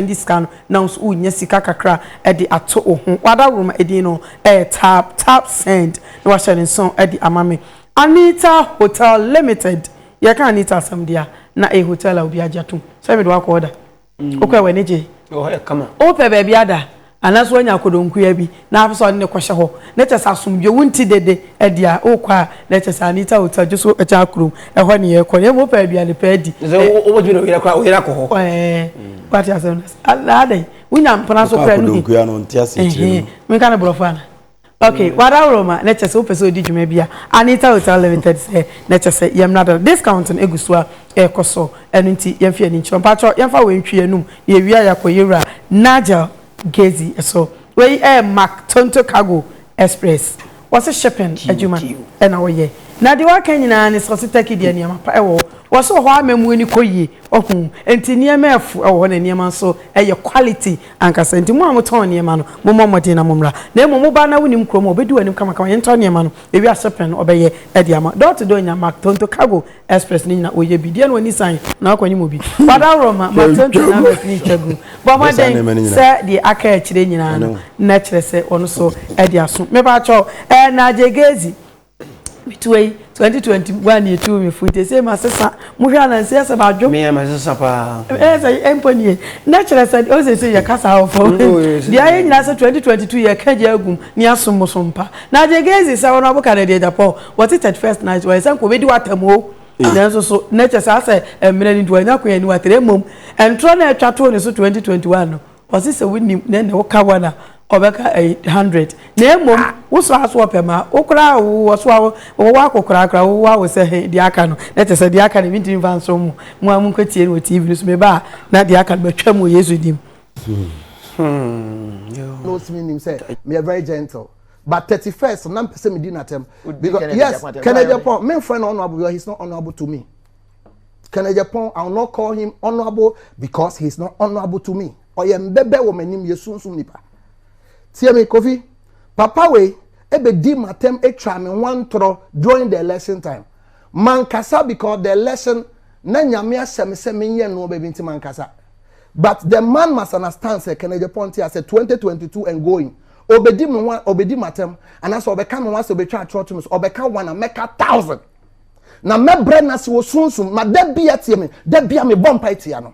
this can now so nyesika kakra e di ato ohun wada room e di no tap send no wa share song e di amame Anita Hotel Limited ye kan Anita samdia na e hotel obi ajatum so me do akoda okwa we neje kama o pe ba bia da anaso anya kodonku ya bi na afso ne kwhye ho na chesa asomdwe wunti dede e dia okwa na chesa Anita Hotel just e cha krum e ho ne ye ko ne mo pa bia le pa di o mo jino ira ko ho what you say alade wunya mpana so pra no kodonku ya no ntiase chire no me kan brofana okay wada roma na chesa o pese odi dwuma bia Anita Hotel Limited say na chesa yem na discount egusua e koso enu nti yem fie ni nchiro pacho yem fa we ntwie num ye wia yakoyewura Nigel Gezi so we Mac Tonto Cargo Express was a shipping adwuma e na wo ye na de wa kan nyina ne so setaki de niam pa e wo was ho amemu ni koyi ohun enti niam efu e wo na niam so e quality ankasa enti mu amoton niam no mo momode na momra na mo ba na wonim krom obedi wanim kama kama yento niam no e wi shipping obeye e de ama dot do nya Mac Tonto Cargo Express ni na oye bi de no ni san na akwani mo bi wada roma Mac Tonto na ni chagu bo mo den se de aka e kire nyina no na kire se ono so e de aso me ba cho na Jegezi between 2021 year 2 me fuite say masesa mo hwa na say asa ba dwo me masesa pa say empony na kire say o say ya kasa awfo dia ye nyina say 2022 year kaje agum ni asomosompa na Jegezi say wono aboka de Japan what it at first night we say ko be di watamo na so na kire say emre ni do anya ko ya ni watere mom entro na atwa to ne so 2021 no o say winni na wo ka wana obeka 100 na emom wo so aso opema okura wo so wo akokura wo se di aka no na tese di aka ne bintin fan so mu amun kwatie no TV so me ba na di aka betwa mu Yesu dim no meaning say me are very gentle but 31st na pese me di na tem because yes Kennedy Japan my friend honorable he's not honorable to me Kennedy Japan I will not call him honorable because he's not honorable to me oyem bebe wo manim yesunsum nipa tie me Kofi papa we ebe di matem etwa me one tro during the election time mankasa because the election na nyame asem se menye no be binti mankasa but the man must understand say Kennedy Ponti as 2022 and going obedi me one obedi matem and as obeka me one so betwa atro to me obeka one and make 1,000 na me brena se wo sunsun ma da bia tie me da bia me bompa tie no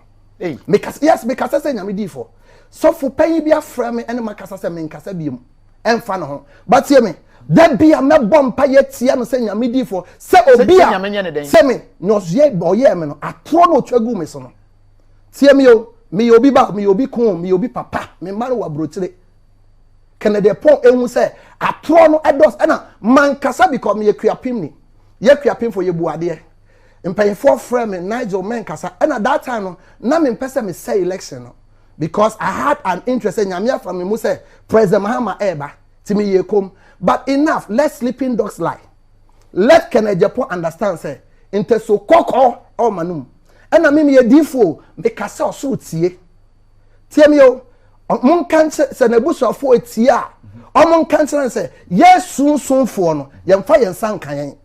because yes because say nyame di for so for pay bi afra me ene makasa se me nkasa biem emfa no ho but hear me that be a me bompa yetia no se nyame di for se obia se me no ye boye me no atro no twagu me so no tie me yo me obi ba me obi kon me obi papa me maro wa brochire Kennedy Pon ehun se atro no edos na mankasa because me yekuapim ni yekuapim for yebuade mpayefo frame me Nigel mankasa and that time no na me pese me say election no because I had an interest in Nyamia from me say President Mahama Eba Timi Yekom but enough let sleeping dogs lie let Kennedy Japan understand say inte so koko o manum and me ye difo me kasa so tie me yo mon kan se na busofo etie a o mon kan say yes sun fo no yemfa yensan kan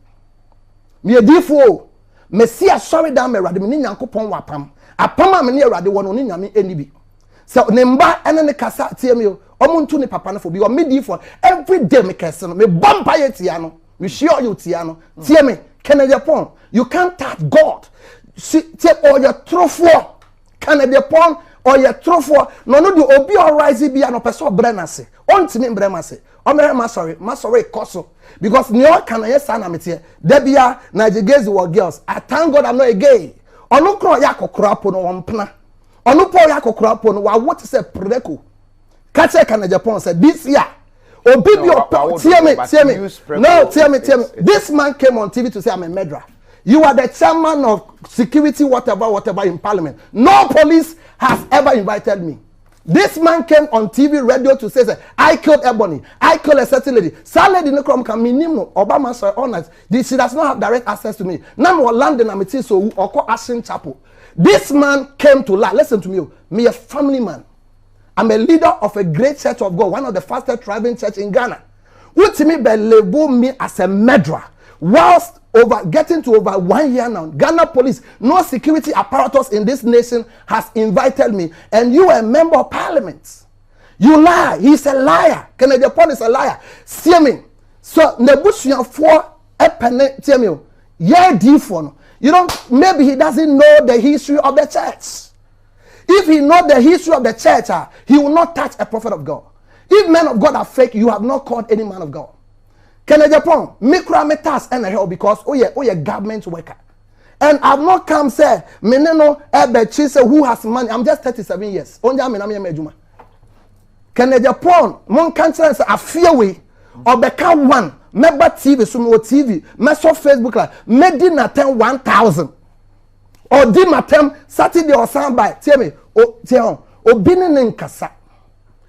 me ye difo me see a sorry down me rade me nyankopon wapam apam me ne rade wo no ne nyame enibi so nemba ene ne kasa tie me o omuntu ne papa no for because me di for every day me kese no me bompa ye tia no me sure you tia no tie me Kennedy Japan you can't touch God see tie all your trofo Kennedy Japan or your trofo no no do obi or rise bia no person brenase ontimi bremase o mere ma sorry koso because nyo kan yes na metie da bia na Jegezi were girls I thank God I'm not a gay onu kro yakokora po no wompna onu po yakokora po no wa what say predeko kache Kennedy Japan said this year obi bi tie me no tie me this man came on TV to say I'm a murderer. You are the chairman of security whatever in parliament. No police has ever invited me. This man came on TV radio to say I killed Ebony, I killed a certain lady. Some lady no come minimum Obama so honest. She does not have direct access to me. Now we London I'm so or Ashton Chapel. This man came to lie. Listen to me. Me a family man. I'm a leader of a great church of God, one of the fastest thriving church in Ghana. What to me label me as a murderer, whilst getting to over 1 year now. Ghana police, no security apparatus in this nation has invited me, and you are a member of parliament. You lie. He's a liar. Kennedy Agyapong is a liar. See me. So Nebuchadnezzar for a penny. Tell me, yeah, different. You know, maybe he doesn't know the history of the church. If he knows the history of the church, he will not touch a prophet of God. If men of God are fake, you have not called any man of God. Kennedy Agyapong, me cry me task and hell because oh yeah government worker. And I've not come say me no say who has money. I'm just 37 years. Onja me na me ejuma. Kennedy Agyapong, mon cancer say afia we obeka one member TV so me TV, me so Facebook like me di na 1,000. Or di matem Saturday or Sunday. Tell me, obini ne nkasa.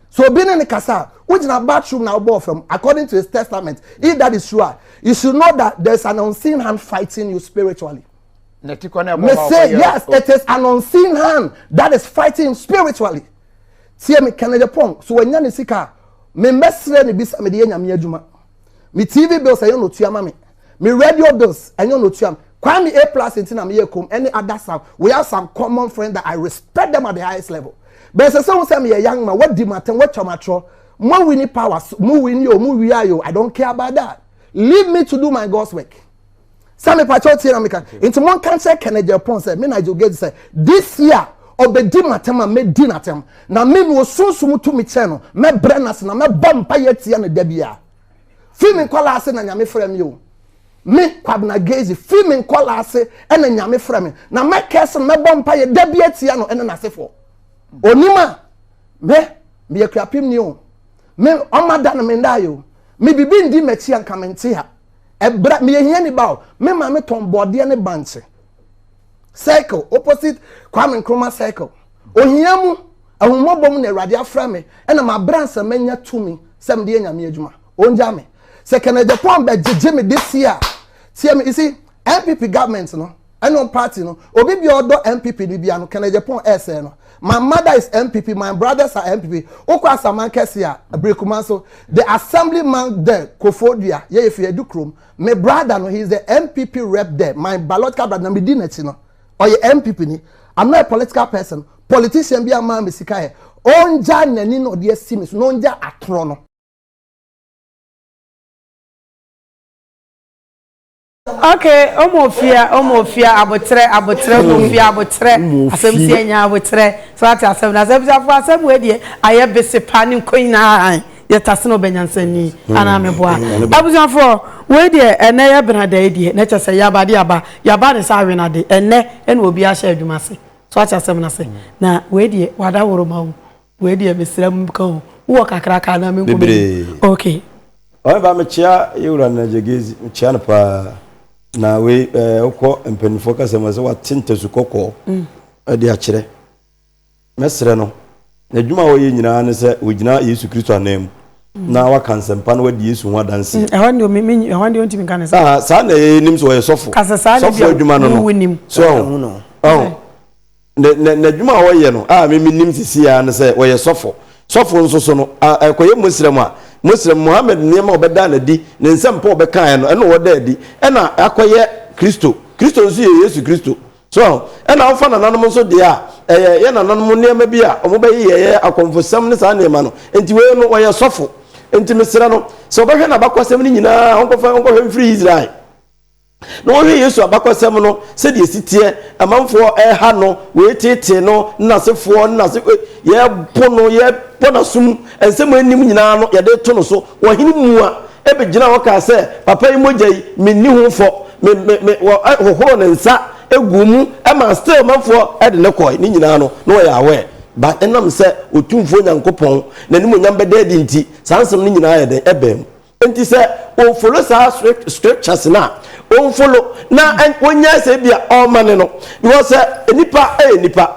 So obini ne nkasa, which in a bathroom now bought from according to his testament. If that is true, you should know that there's an unseen hand fighting you spiritually. Me say yes, it is an unseen hand that is fighting spiritually. See me Kennedy Agyapong. So when you sika, me mesre ni bisa me de nyame adwuma. Me TV bills ayo no tuama me. Me radio bills ayo no tuama. Kwame A+ into na me yekom any other some. We have some common friends that I respect them at the highest level. But someone say me a young man, what dimaten, what chomatro, more winning powers, more win you, more we are you. I don't care about that. Leave me to do my God's work. Some patrol into one cancer Kennedy Agyapong say, me na you get say this year obedi matem me dinatem. Na me no sunsun to me channel, me brenas na me bompa yeti na debia. Film kwala ase na nyame frem you. Me kwabna gaze film kwala ase na nyame frem. Na me kese me bompa ye debia tia no ene na sefo. Onima me yakrapim ni o. Me omada na me ndayo. Me bibi ndi mechi anka mente ha. Ebra me yehia ni bawo. Me ma me ton bode ne banche. Cycle opposite Kwame Nkrumah cycle. Ohia mu ahumobom na Awurade afra me na ma bransa manya tumi sem de nyame adwuma. Onja me. Se Kennedy Agyapong be jeje me this year. See me, you see MPP government no. Any party no. Obi bi odo MPP ni bia no Kennedy Agyapong say no. My mother is MPP, my brothers are MPP. Okwa Saman Kesia, Brekuman so the assemblyman there, Kofodia, yeah, if you do chrome, my brother no, he's the MPP rep there. My biological brother, me dinner, you know, or your MPP ni. I'm not a political person. Politician be a man, Missikae. Onja Nenino, dear Simis, Nonja Atrono. Okay, omofia abotre asem si enya abotre so ati asem na asem we die aye bese pani koina ye tase no benyansani ana meboa abuzanfo we die ene ye benada die na chese yabade yaba ne sa wena de ene obi a sha adwuma se so ati asem na se na we die wada woro mawo we die besram kan wo kakraka na me nko okay o ba me chia yura na jegezi chia na pa na we ukọ empenifo ka sema se watinte sukoko de akire mesre no na dwuma wo ye nyina ne se ogina Yesu Kristo anam na wa kansempa no wadi Yesu ho adanse ehwande ehwande ontimi kan se sa na enim so ye sofo sofo dwuma no so na dwuma wo ye no me nim sisi ya ne se wo ye sofo nso so no akoye muslim a Muslim Muhammad niema obeda na di ne nsem pa obekan no ene woda di ena akoye Kristo nso ye Yesu Kristo so ena ofa na nanom nso de a ye na nanom niema bi a omobayi ye akonfosam ne sa niema no enti we no oye sofo enti mesira no so obehwe na bakosam ni nyina onkohwe free Israel no we Yesu abakosam no se de sitie amanfo ha no we tete no nasefo nase ye pono ye pona sum ensem anim nyina no ye de to no so wo hini mu a ebegina wo ka se papa imojai menni ho fo me hohoro ne nsa egumu e ma still manfo e de ne koy ni nyina no no ya awe ba enam se otumfo nyankopon na nim nyam beda di nti sansem ni nyina ye de ebem enti se o follow sa scriptures na o follow na wonya se bia o mane no because nipa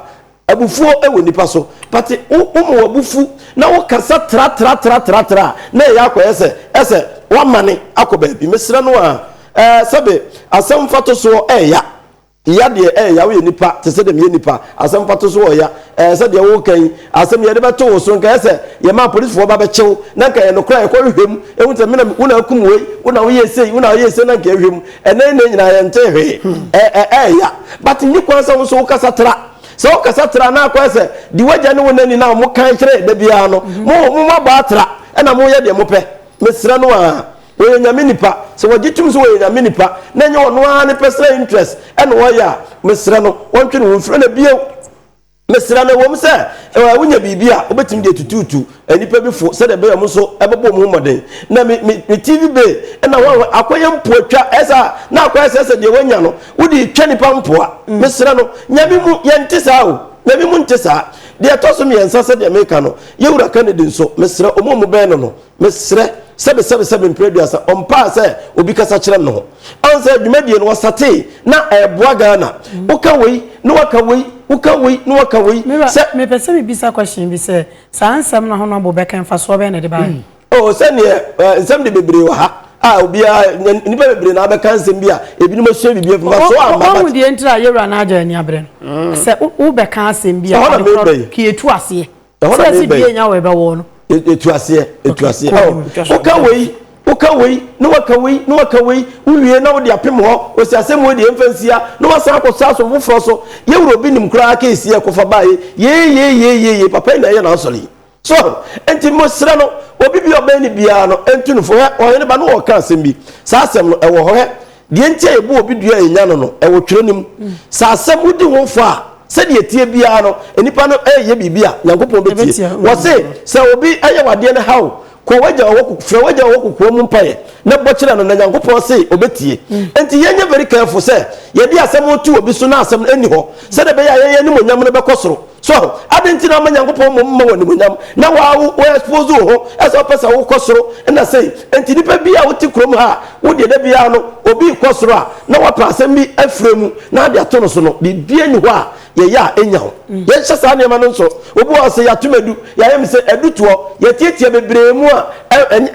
abufuo ewo nipa so but umu abufu na wo kasa tra na ya akoyese ese wa mane akoba bi mesra no a sebe asem fato so ya ya de ya we nipa te se de me nipa asem pato so wo ya se de wo kan asem ye de beto wo so nka se ye ma police fo ba be chew na nka ye no kra ye ko hwem ehun te me na una akum we una wo ye sei na nka hwem ene ne nyina ye nte hwe ya but ni kwa se wo so kasa tra so kasa tra na kwa se di waja ne wonani na mo kan kire de bia no mo ba tra na mo ye de mo pe mesra no a we nyame nipa so wagitum so we nyame nipa na nye ono a ne personal interest and wo ya mesra no wontwe no mfra na bio mesra na wom se wonya bibia obetim de tututu anipa bi fo se de be yam so ebebo mu moden na me TV be na wo akoye mpoatwa esa na akoye se de wonya no wodi twa nipa mpoa mesra no nyame mu yente saa o nyame mu nte saa de atoso me yensa se de meka no yewura kanedi nso mesra omomu be no mesra sebe impreduasa ompa se obi kasa kire no on se dwumadie no wasate na eboa Ghana uka wei no waka wei se me pese me bisa question bi se sansam na hono abo beka mfa so be ne de ba oh se ne nsem de bebre wa ha obi a nipa bebre na beka nsem bi a ebi no so bibia fa so amba ba de entra yewra na aja ni abre no se u beka nsem bi a ki etu ase se bi nya we be wo no etu ase uka wei no waka wei uwie na wo de apem ho o si asem wo de emfansia no wasan akosa so foforo so ye wuro bi nim kra ka esi ekofa bae ye papa na ye na asori so enti mo sra no obi bi oba ni bia no entu no fo o ne ba no wo ka asem bi sa asem no ewo ho he de enti ebu obi dua enya no ewo twere nim sa asem wodi wo fa se de tie bia no enipa no ye bibia Nyankopon betie wo se obi aye wade ne hawo ko waja wo ko mu mpaye na bokira no na Nyankopon se obetie enti yenye very careful se ye di asem otu obi so na asem eni ho se de be ya ye ni monyam no be kosoro so adenti na Nyankopon mo mma woni monyam na wa expose ho esa pesa wo kosoro na se enti nipa bia wo ti krom ha wo de bia no obi kosoro a na wa pa asem bi afremu na de ato no so no bibia ni ho a ye ya enya ho ye hye sa ne ma no so obi o se ya tumadu ya yem se edutuo ye tietie bebre mu a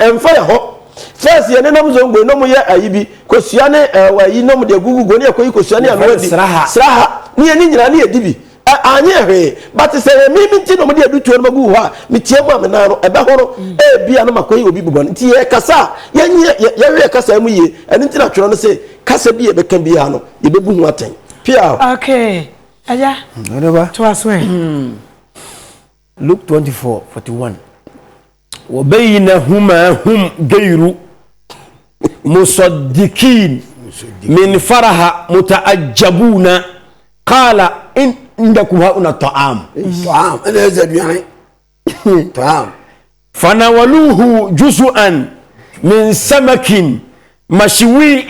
emfa ya ho first ye ne nam zongo no mu ye ayibi kosua ne wayi no mu de gugu ne akoyi kosua ne anodi sraha ne ye ni nyina ne ye dibi anye hwe but se mi nti no mu de edutuo no magu ho a mi tie mu amena no ebe horo bia no makoyi obi bubo nti ye kasa ye we kasa mu ye eni nti na tworo no se kasa bi ye beka bia no ye bebu hu aten pia okay Aya. To us when. Luke 24:41. وبينهما غير مصدقين من فرح متعجبون قال إن عندكم هؤلاء طعام أنا زبيان طعام فناولوه جزءا من سمك مشوي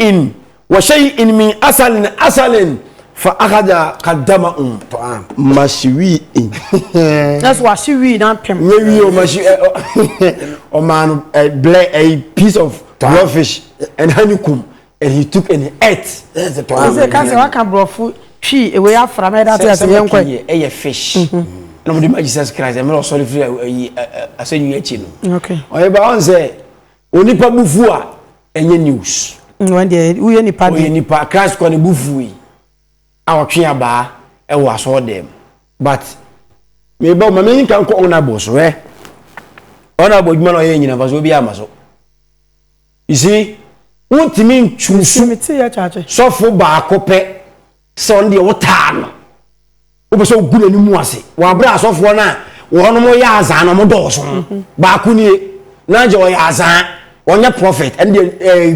وشيء من أصل فأخذ قدمه طعام مشوي that's what she read on pim a man a piece of raw fish and honeycomb and he took and he ate that's the طعام is can't say what can bro food tree away from that as a young a fish no the Jesus Christ I'm not sorry for I say you eat okay o ba on say onipa bufu a enye news when dey we nipa Christ ko ne bufu yi awotwe aba e wo aso dem but me ba ma me kan ko ona boss we ona bodwuma no ye nyina ba so bi amaso you see wontimi ntwusu so fo ba akopɛ sonde wo taa no wo be so guna ni mu ase wa bra asofo na wo no mo ya azan no mo do so ba ko nie na je wo ya azan onya prophet and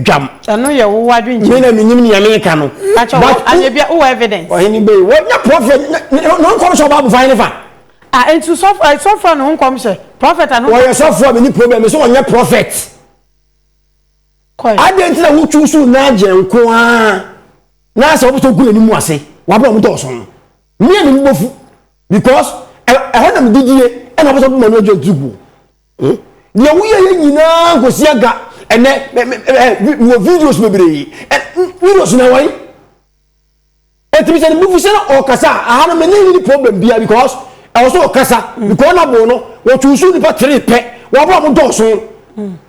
dwam ano ye wo wadwen me na minim ni America no but anya bia wo evidence o hini be wonya prophet no kom so ba bu fine fa entu so no kom se prophet ano wo ye so fo me ni problem so onya prophet adenti na wo chusu na je nko a na se wo to gule ni mu ase wa bra mo do so no me ni mbofu because e ho na me didie e na bo so bu manu ajo tugu ni wo ye nyina ngosi aga ene wo videos mebre videos na wai etimi se ni mbofu se na o kasa aha na me ni problem bia because e wo so o kasa because na bo no wo chusu ni pa 3 pe wa bra mo do so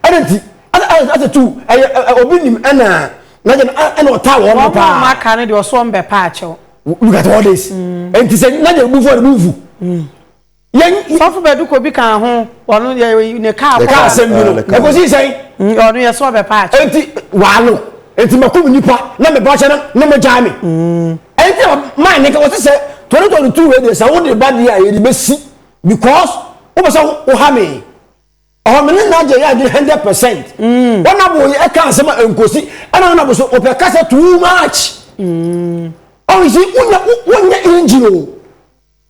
adenti as a two obi nim ana na je ana ota wo no pa ma ka ne de o so mbe pa achew look at all this and he said na dey move for the move yen so for bedu ko bi kan ho wono ne car asem bi no e go see say ono ye so be patch enti walo enti makum nipa na me ba che na me jami enti man ne ka what say 2022 we dey say wo dey bad year ye be si because wo be say wo ha me oh me na je ya 100% wana bo ye ka asem enkosi ana na bo so o pe kasa too much oh see unya engine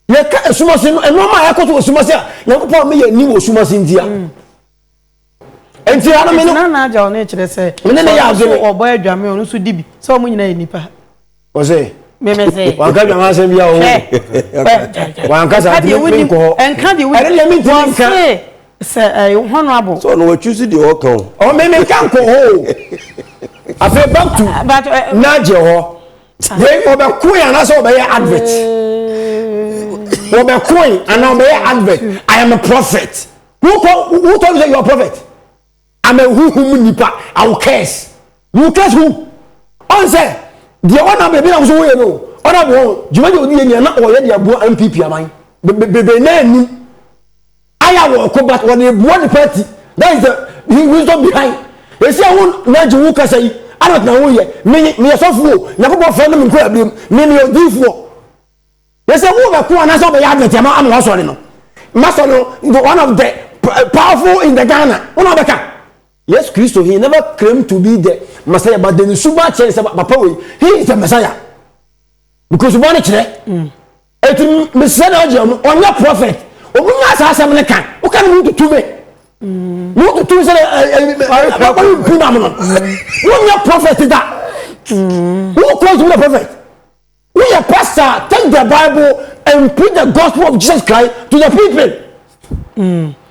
ye ka esumase no ma ya ko to esumase a ye ko pa me ye ni wo esumase ndia enti ana me no na aja ona kire se me ne ya azo obo adwame onu so dibi so mo nyina nipa o se me se wa ka dwama se bia o wa ka sa di me ko enka di we le mi tin ka se honorable so no we choose the o kan o me kan ko ho afi back to na je ho we obe kuya na so obe advert obe coin and obe advert I am a prophet who told you you're a prophet I'm a who nipa I will curse you curse who on say the one baby na so we no ona bo jumaje odi eni na o ye dia bo MPP aman be na ni aya wo ko but when you bo the party that is the wisdom behind they say who na ji who kasa yi arat na wo ye me sofuo na ko bo fa na me ko abiem me odifuo they say who be ko na so be ya advert am am so no master no one of the powerful in the Ghana una be ka yes Christo he never claimed to be the Messiah but the super chance papa we he is the Messiah because one chire et Messiah no on your prophet omunya asasam ne kan o kan mu to me mu to say one your prophet that who calls you the prophet we a pastor take the Bible and preach the gospel of Jesus Christ to the people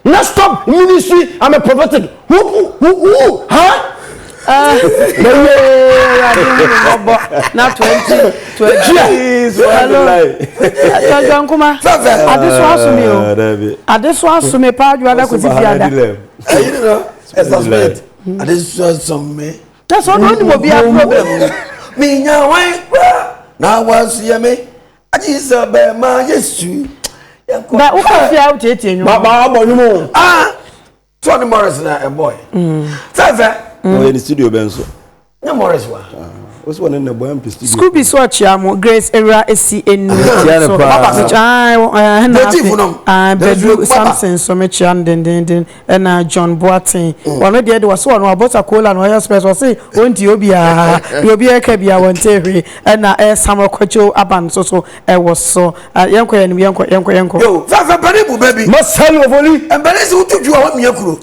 now stop ministry I'm a prophetic who huh na 20 hello kuma adeso asumi pa adwa ko tifiada you know suspect adeso asumi that's all no mo be a problem me nya wan na was ye me ajisa be ma yesu ba u ka fi out etenyu ba abonyu Tony Morris na a boy Fafa no in studio benso no Morris wa what's one in the boy MP studio Scooby so chiamo Grace Era SCN so Bedru Samson so me chian den na John Boateng one dey was one about a cola no space was say onti obi aka bia wonte hwe na Samuel Kwacho aban so was so yenko yo Fafa bani bu baby masalo voli embele se utuju wa miekuro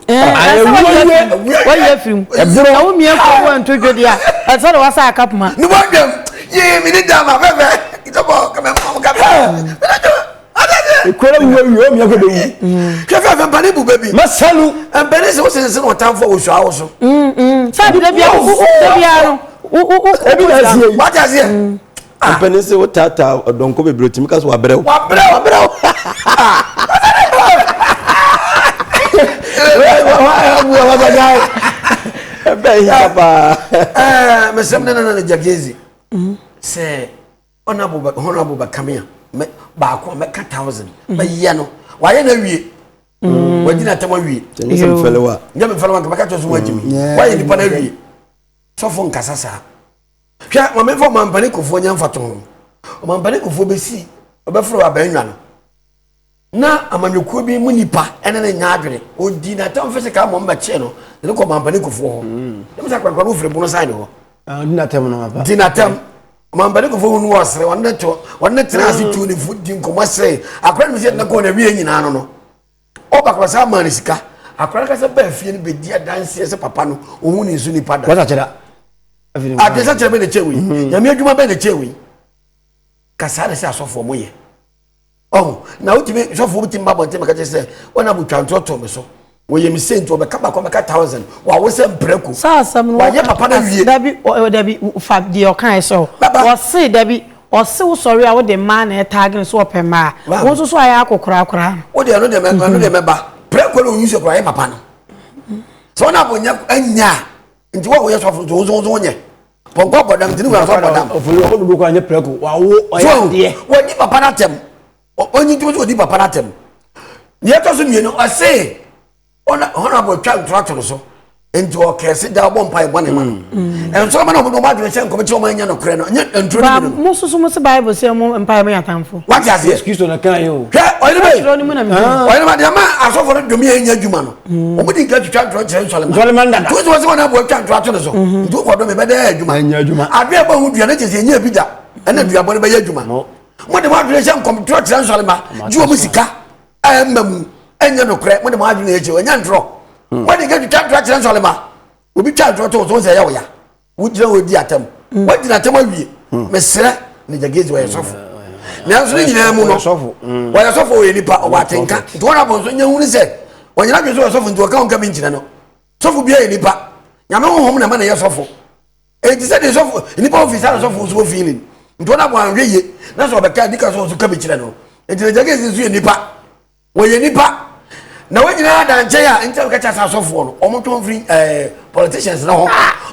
wa ye film e wo miekuro wa ntojo dia e so was aka puma ni wondem ye mi ni dama Fafa itobo kama ekwere wo mi akodo yi Fafa bani bu baby masalu embele se wo se no tamfo wo hwa wo so sa bi da bia ebi da sie what does it company say what tata donko be broti mika so wabrɛ mesem na jagezi say honorable bakamia ba ko me ka 1000 ba ye no wa ye na wie wajina tama wie nyem felewa ka ka to so wajimi wa ye nipa na wie so fo nkasasa hwa ma me fo mampane kofo nya mfato mampane kofo besi obefro abanwa no na amanyekuo bi mu nipa ene ne nya adwene odi na tam fese ka mo mbache no ne ko mampane kofo ho dem sa kwankwa no fere bono sai ne ho dinatem no apa dinatem mampane kofo no wasre wonne trasi tu ne fudi nkomo sre akwa mi se na ko na wie nyina no oba kwa sa mani sika akwa ka se ba fie ne be dia danse se papa no ohu ne su nipa da wata cheda adesa chebe ne chewi nyame adwuma be ne chewi kasare se asofo moye oh na utimi sofo utim babo ntem ka chese wona bu twanto me so wo ye mi sent obeka ba ko meka 1000 wa wo se mpreko sa asam no wa ye papa na wie dabi fa di okan so wo se dabi o se wo sorry a wo de man na tag ne so opema wo so so aya akokora wo de no de me ba preko lo use ko ye papa no so na bo nya anya nti wo ye sofo zo nye Ponko bodam tini wa bodam. Ofulu o do ko anye preko. Wa wo oyade. Wodi papa na tem. Onyi ti wodi papa na tem. Ye to so mienu I say ona honorable twa tractor so. Enti o kese da bo mpa ebo ne ma. En so ma na obodo ma dwe se nkomo ti o ma nya no kre no. Nya entro ni no. Mo so mo se Bible say mo mpa me yatamfo. What you say? Excuse na kan yo. Hwe oyele be. Oyele ma de ma asofo no dwomi anya adwuma no. Omo di ga twa tractor chere Solomon. Solomon dada. Tu so se mo na bo twa tractor so. Tu ko do me be da adwuma. Anya adwuma. Ade ba hu dua na chese nya bi da. Ena dua bo be ya adwuma. Mo de ma dwe se nkom tractor Solomon. Ju omo sika. Emam enya no kre. Mo de ma adwuna eche enya ntro. Mo de ga twa tractor Solomon. Obi twa tractor so se ya wo ya. Wo jira wo di atam. Wo di atam awie. Mesre ne jagezi wa yesofo. Nanso ni nyina mu no yesofo. Wa yesofo wo nipa o watenka. Nti wona bo so nya hu ni se. Wanyina dwe so yesofo nti waka onka bi nkyina no. Sofo bia nipa. Nyame honhom na ma na yesofo. E ti se de sofo nipa ofisa na sofo so feeling. Nti wona bo anhwe ye. Na so obeka dika so ka bi kyira no. Nti ne jagezi so ye nipa. Wo ye nipa. Na wanyina da nche ya nche ka cha sa sofo no. Omo to free politicians na ho.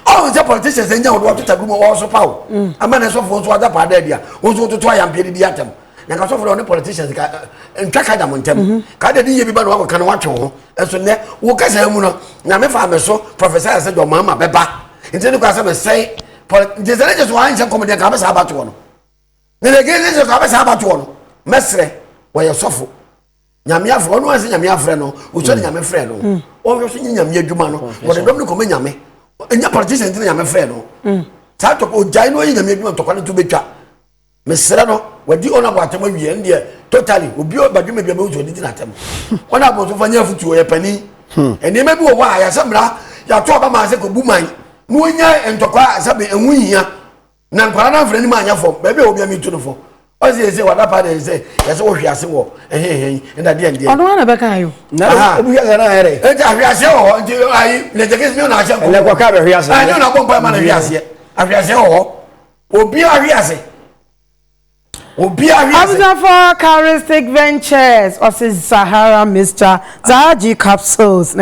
Oh, the politicians and young water to go also power. A man is of one's water padedia, also to try and pay the atom. Now, I saw the politicians and track them on them. Can't be able to watch home. And so, who can say, now, if I'm so, Professor said, your mamma, Beba. Instead of customer say, there's a just one and comedy Cabas about one. Then again, there's a Cabas about one. Mestre, where you suffer. Yamia for one was in Yamia friend, who said Yamia friend, or you're seeing Yamia Jumano, or the Dominic Yame. Enya politicians ntina ya friend no ta to o jai no yin me bi to kwale to betwa mesra no wadi ona bo atema wie ndie totally obi o badwuma bia be wo di na atem ona bo so fanya futu o ye pani eni me bi wo wa ya semra ya to ba ma se ko buman no onya entokwa sabe enwu hia na nkwara na frani ma anya fom be be obi ami tu no fo o se wada pa de se ya se wo hwiase wo nda de ndie ono na be kan yo na obi hwiase na here e ja hwiase wo nti ayi le jekes mi na acha ko le kwa ka be hwiase ayi na bo pa ma na hwiase ahwiase wo obi ahwiase Observe for Charistic Ventures or Sahara Mr. Zaji Capsules.